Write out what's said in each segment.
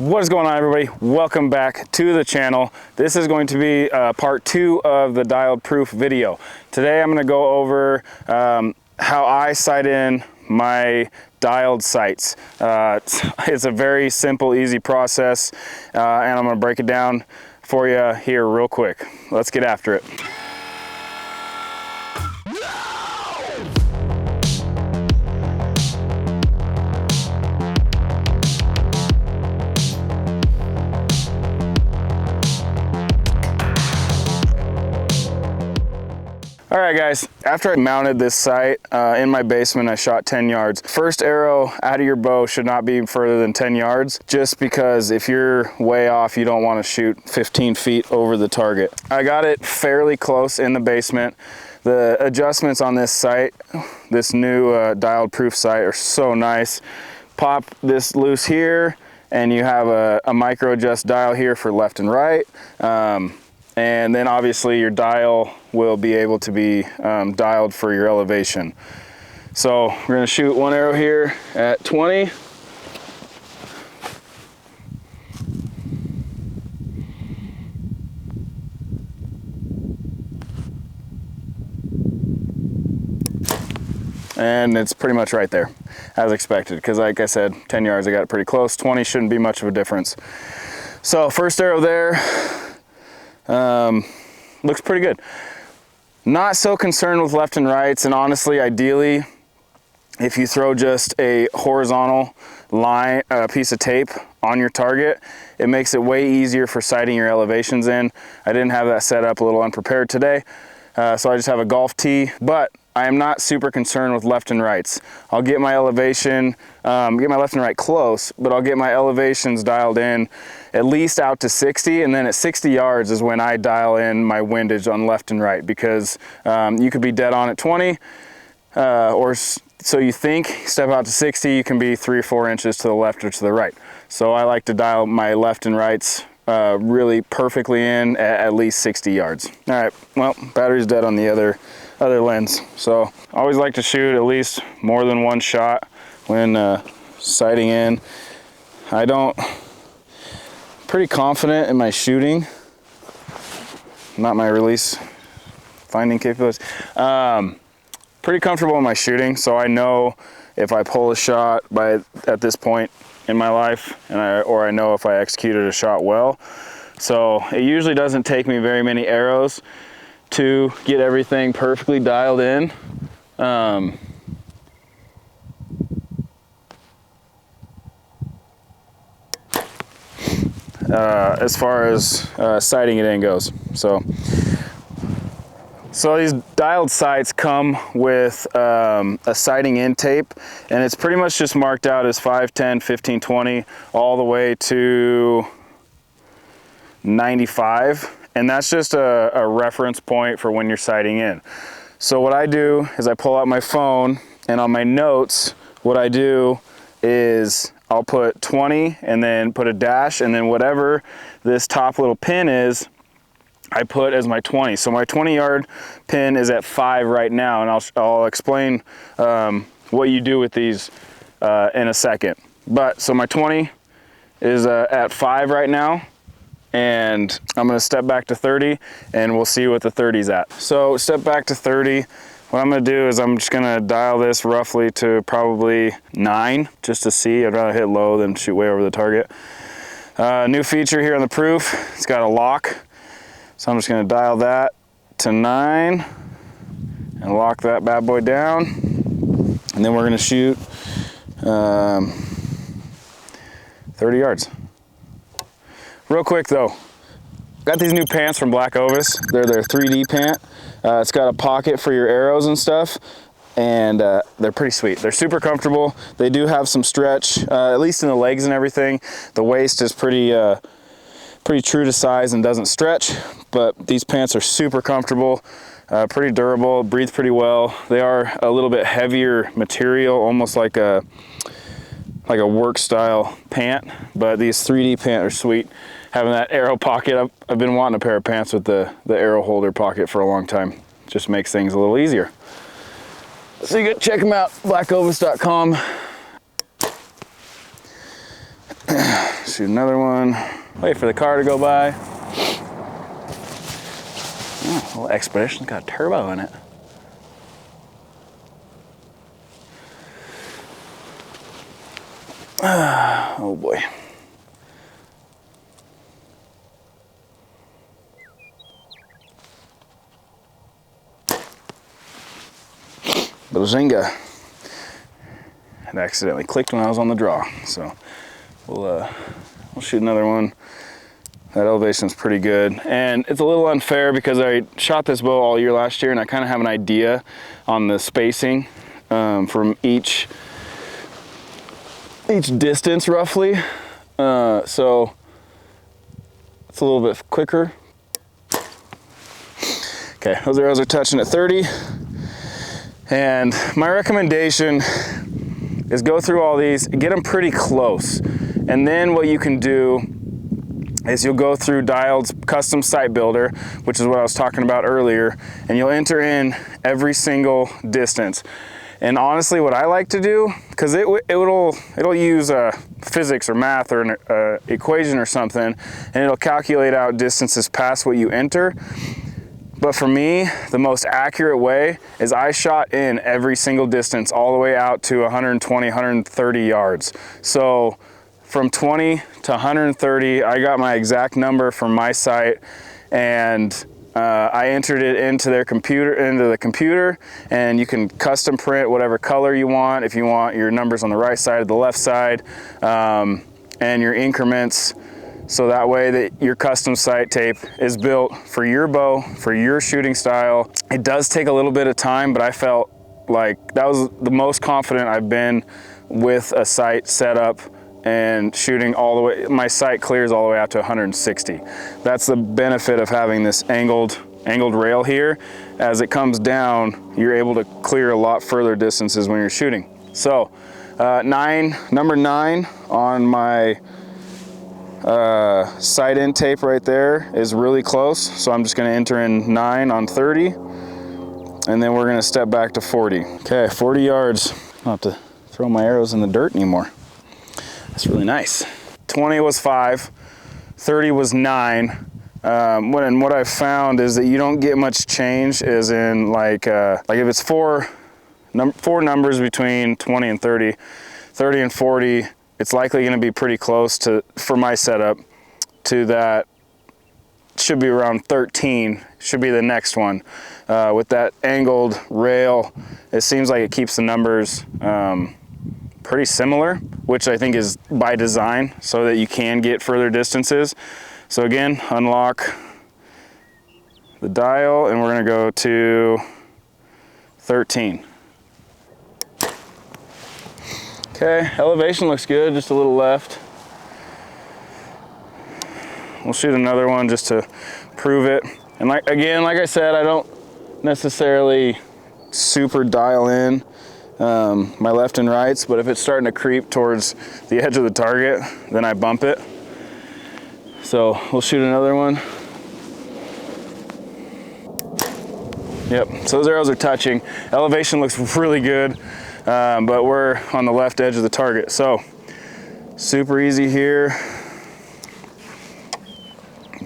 What is going on, everybody? Welcome back to the channel. This is going to be part 2 of the Dialed PRUF video. Today I'm going to go over how I sight in my dialed sights. It's a very simple, easy process, and I'm going to break it down for you here real quick. Let's get after it. All right, guys, after I mounted this sight in my basement, I shot 10 yards. First arrow out of your bow should not be further than 10 yards, just because if you're way off, you don't want to shoot 15 feet over the target. I got it fairly close in the basement. The adjustments on this sight, this new Dialed PRUF sight, are so nice. Pop this loose here, and you have a micro adjust dial here for left and right. And then obviously your dial will be able to be dialed for your elevation. So we're gonna shoot one arrow here at 20. And it's pretty much right there, as expected, because like I said, 10 yards, I got it pretty close. 20 shouldn't be much of a difference. So first arrow there, looks pretty good. Not so concerned with left and rights, and honestly, ideally, if you throw just a horizontal line, piece of tape on your target, it makes it way easier for sighting your elevations in. I didn't have that set up, a little unprepared today, so I just have a golf tee, but I am not super concerned with left and rights. I'll get my elevation, get my left and right close, but I'll get my elevations dialed in at least out to 60, and then at 60 yards is when I dial in my windage on left and right, because you could be dead on at 20, or so you think. Step out to 60, you can be 3 or 4 inches to the left or to the right. So I like to dial my left and rights really perfectly in at least 60 yards. All right, well, battery's dead on the other lens. So I always like to shoot at least more than one shot when sighting in. Pretty confident in my shooting, not my release finding capabilities. Pretty comfortable in my shooting, so I know if I pull a shot at this point in my life, or I know if I executed a shot well. So it usually doesn't take me very many arrows to get everything perfectly dialed in. As far as sighting it in goes. So these dialed sights come with a sighting in tape, and it's pretty much just marked out as 5, 10, 15, 20, all the way to 95. And that's just a reference point for when you're sighting in. So what I do is I pull out my phone, and on my notes, what I do is I'll put 20 and then put a dash, and then whatever this top little pin is, I put as my 20. So my 20-yard pin is at 5 right now, and I'll explain what you do with these in a second. But so my 20 is at 5 right now, and I'm gonna step back to 30, and we'll see what the 30's at. So step back to 30. What I'm gonna do is I'm just gonna dial this roughly to probably 9, just to see. I'd rather hit low than shoot way over the target. New feature here on the PRUF, it's got a lock. So I'm just gonna dial that to 9 and lock that bad boy down. And then we're gonna shoot 30 yards. Real quick though, got these new pants from Black Ovis. They're their 3D pant. It's got a pocket for your arrows and stuff, and they're pretty sweet. They're super comfortable. They do have some stretch, at least in the legs and everything. The waist is pretty true to size and doesn't stretch, but these pants are super comfortable, pretty durable, breathe pretty well. They are a little bit heavier material, almost like a work style pant, but these 3D pants are sweet. Having that arrow pocket, I've been wanting a pair of pants with the arrow holder pocket for a long time. Just makes things a little easier. So you can check them out, blackovis.com. Shoot another one. Wait for the car to go by. Oh, a little Expedition's got a turbo in it. Oh boy. Bazinga. It accidentally clicked when I was on the draw, so we'll shoot another one. That elevation's pretty good, and it's a little unfair because I shot this bow all year last year, and I kind of have an idea on the spacing from each distance roughly. So it's a little bit quicker. Okay, those arrows are touching at 30. And my recommendation is go through all these, get them pretty close. And then what you can do is you'll go through Dialed's custom sight builder, which is what I was talking about earlier, and you'll enter in every single distance. And honestly, what I like to do, because it'll use physics or math or an equation or something, and it'll calculate out distances past what you enter. But for me, the most accurate way is I shot in every single distance all the way out to 120, 130 yards. So from 20 to 130, I got my exact number from my sight, and I entered it into the computer, and you can custom print whatever color you want. If you want your numbers on the right side or the left side, and your increments, so that way that your custom sight tape is built for your bow, for your shooting style. It does take a little bit of time, but I felt like that was the most confident I've been with a sight setup and shooting all the way. My sight clears all the way out to 160. That's the benefit of having this angled rail here. As it comes down, you're able to clear a lot further distances when you're shooting. So number 9 on my sight in tape right there is really close. So I'm just gonna enter in 9 on 30, and then we're gonna step back to 40. Okay, 40 yards. I don't have to throw my arrows in the dirt anymore. That's really nice. 20 was 5, 30 was 9. And what I've found is that you don't get much change, as in like if it's four numbers between 20 and 30, 30 and 40, it's likely going to be pretty close to, for my setup, to that. Should be around 13, should be the next one. With that angled rail, it seems like it keeps the numbers pretty similar, which I think is by design so that you can get further distances. So again, unlock the dial, and we're gonna go to 13. Okay, elevation looks good, just a little left. We'll shoot another one just to prove it. And like I said, I don't necessarily super dial in my left and rights, but if it's starting to creep towards the edge of the target, then I bump it. So we'll shoot another one. Yep, so those arrows are touching. Elevation looks really good, but we're on the left edge of the target. So super easy here.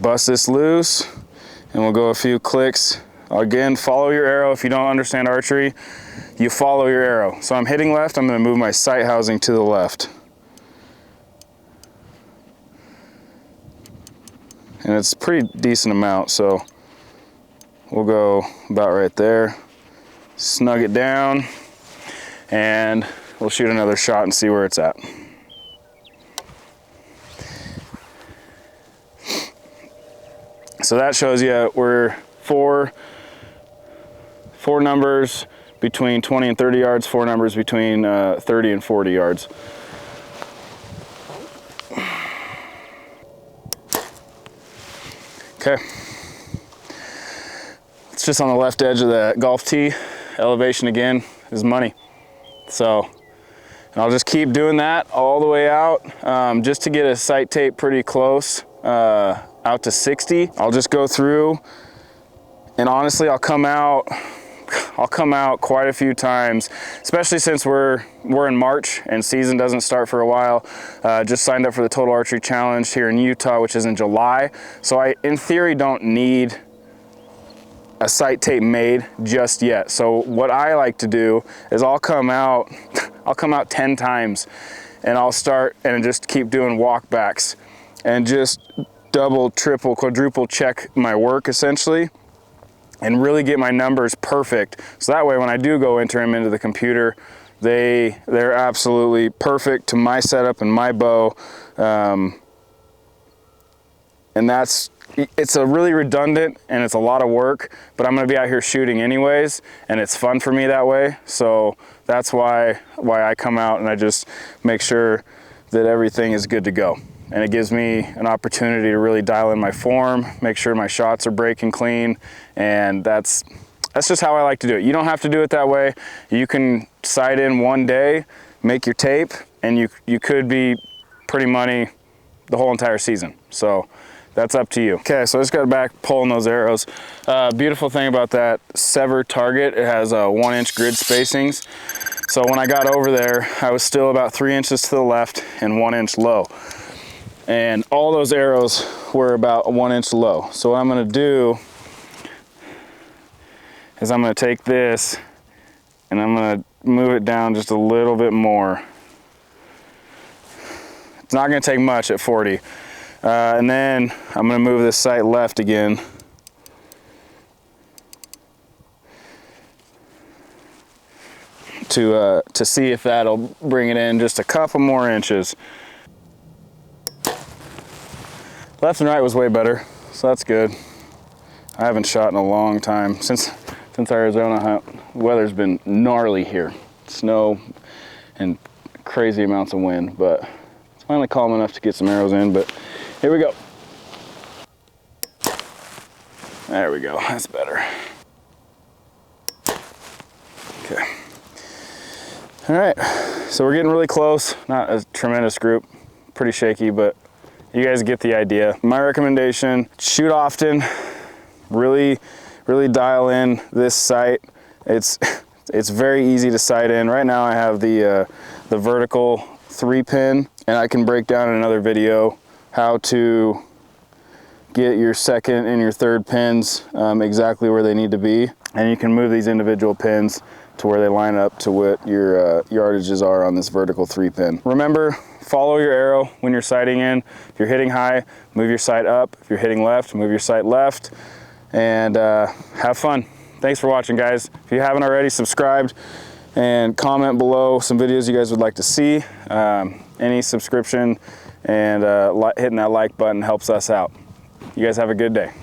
Bust this loose, and we'll go a few clicks. Again, follow your arrow. If you don't understand archery, you follow your arrow. So I'm hitting left, I'm gonna move my sight housing to the left. And it's a pretty decent amount, so we'll go about right there. Snug it down, and we'll shoot another shot and see where it's at. So that shows you we're four numbers between 20 and 30 yards, 4 numbers between 30 and 40 yards. Okay. It's just on the left edge of the golf tee. Elevation again is money. So, and I'll just keep doing that all the way out, just to get a sight tape pretty close, out to 60. I'll just go through, and honestly, I'll come out I'll come out quite a few times, especially since we're in March and season doesn't start for a while. Just signed up for the Total Archery Challenge here in Utah, which is in July. So I, in theory, don't need a sight tape made just yet. So what I like to do is I'll come out 10 times and I'll start and just keep doing walkbacks and just double, triple, quadruple check my work essentially, and really get my numbers perfect. So that way when I do go enter them into the computer, they're absolutely perfect to my setup and my bow. And it's a really redundant and it's a lot of work, but I'm gonna be out here shooting anyways, and it's fun for me that way. So that's why I come out and I just make sure that everything is good to go. And it gives me an opportunity to really dial in my form, make sure my shots are breaking clean, and that's just how I like to do it. You don't have to do it that way. You can sight in one day, make your tape, and you could be pretty money the whole entire season. So that's up to you. Okay, so I just got back pulling those arrows. Beautiful thing about that Sever target, it has 1-inch grid spacings. So when I got over there, I was still about 3 inches to the left and 1 inch low. And all those arrows were about 1 inch low. So what I'm gonna do is I'm gonna take this and I'm gonna move it down just a little bit more. It's not gonna take much at 40. And then I'm gonna move this sight left again. To see if that'll bring it in just a couple more inches. Left and right was way better, so that's good. I haven't shot in a long time. Since Arizona hunt, the weather's been gnarly here. Snow and crazy amounts of wind, but it's finally calm enough to get some arrows in, but here we go. There we go, that's better. Okay. All right, so we're getting really close. Not a tremendous group, pretty shaky, but you guys get the idea. My recommendation, shoot often, really dial in this sight. It's very easy to sight in. Right now I have the vertical 3-pin, and I can break down in another video how to get your second and your third pins exactly where they need to be. And you can move these individual pins to where they line up to what your yardages are on this vertical 3-pin. Remember, follow your arrow when you're sighting in. If you're hitting high, move your sight up. If you're hitting left, move your sight left. And have fun. Thanks for watching, guys. If you haven't already, subscribed and comment below some videos you guys would like to see. Any subscription and hitting that like button helps us out. You guys have a good day.